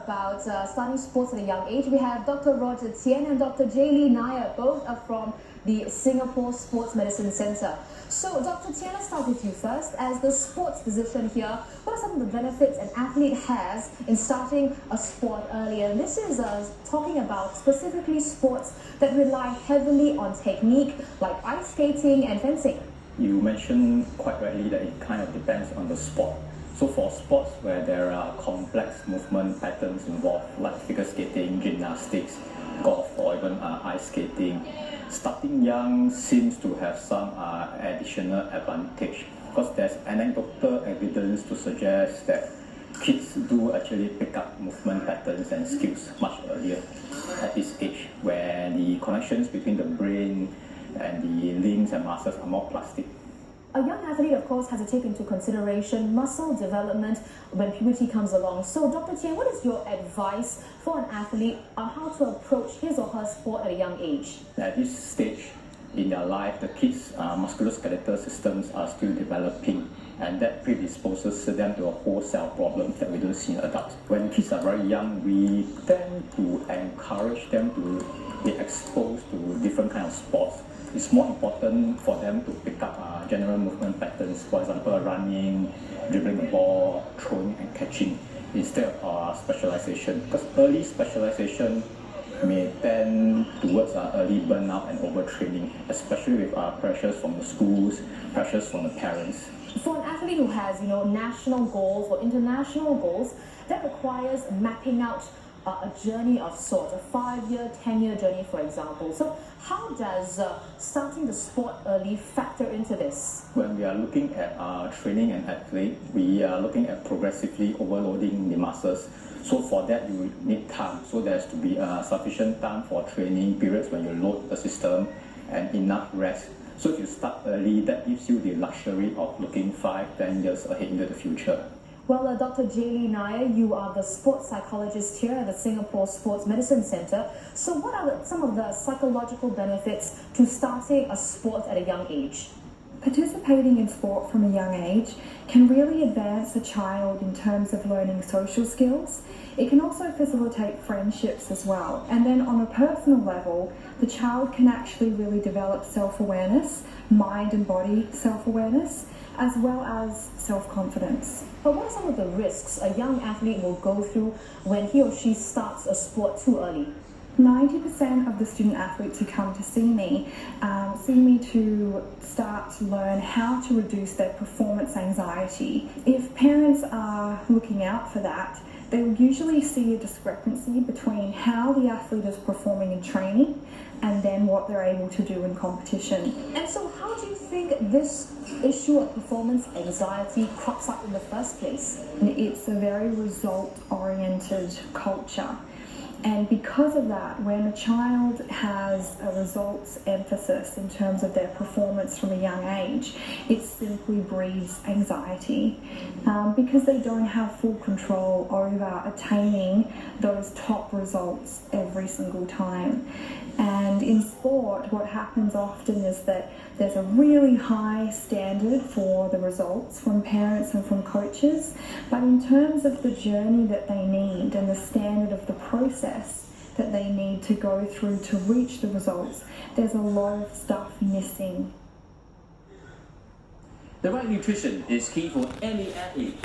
about starting sports at a young age. We have Dr. Roger Tien and Dr. J. Nair. Both are from the Singapore Sports Medicine Centre. So, Dr. Tien, let's start with you first. As the sports physician here, what are some of the benefits an athlete has in starting a sport earlier? And this is talking about specifically sports that rely heavily on technique, like ice skating and fencing. You mentioned quite rightly that it kind of depends on the sport. So for sports where there are complex movement patterns involved, like figure skating, gymnastics, golf, or even ice skating, starting young seems to have some additional advantage because there's anecdotal evidence to suggest that kids do actually pick up movement patterns and skills much earlier at this age, where the connections between the brain and the limbs and muscles are more plastic. A young athlete, of course, has to take into consideration muscle development when puberty comes along. So, Dr. Tien, what is your advice for an athlete on how to approach his or her sport at a young age? At this stage in their life, the kids' musculoskeletal systems are still developing, and that predisposes them to a whole set of problems that we don't see in adults. When kids are very young, we tend to encourage them to be exposed to different kinds of sports. It's more important for them to pick up general movement patterns, for example, running, dribbling the ball, throwing and catching, instead of specialization. Because early specialization may tend towards early burnout and overtraining, especially with pressures from the schools, pressures from the parents. For an athlete who has, national goals or international goals, that requires mapping out a journey of sorts, a 5-year, 10-year journey, for example. So how does starting the sport early factor into this? When we are looking at training an athlete, we are looking at progressively overloading the muscles. So for that, you need time. So there has to be sufficient time for training periods when you load the system and enough rest. So if you start early, that gives you the luxury of looking 5-10 years ahead into the future. Well, Dr. J. Nair, you are the sports psychologist here at the Singapore Sports Medicine Centre. So what are some of the psychological benefits to starting a sport at a young age? Participating in sport from a young age can really advance a child in terms of learning social skills. It can also facilitate friendships as well. And then on a personal level, the child can actually really develop self-awareness, mind and body self-awareness, as well as self-confidence. But what are some of the risks a young athlete will go through when he or she starts a sport too early? 90% of the student athletes who come to see me to start to learn how to reduce their performance anxiety. If parents are looking out for that, they will usually see a discrepancy between how the athlete is performing in training and then what they're able to do in competition. And so how do you think this issue of performance anxiety crops up in the first place? It's a very result-oriented culture. And because of that, when a child has a results emphasis in terms of their performance from a young age, it simply breeds anxiety because they don't have full control over attaining those top results every single time. And in sport, what happens often is that there's a really high standard for the results from parents and from coaches, but in terms of the journey that they need and the standard of the process that they need to go through to reach the results, there's a lot of stuff missing. The right nutrition is key for any athlete.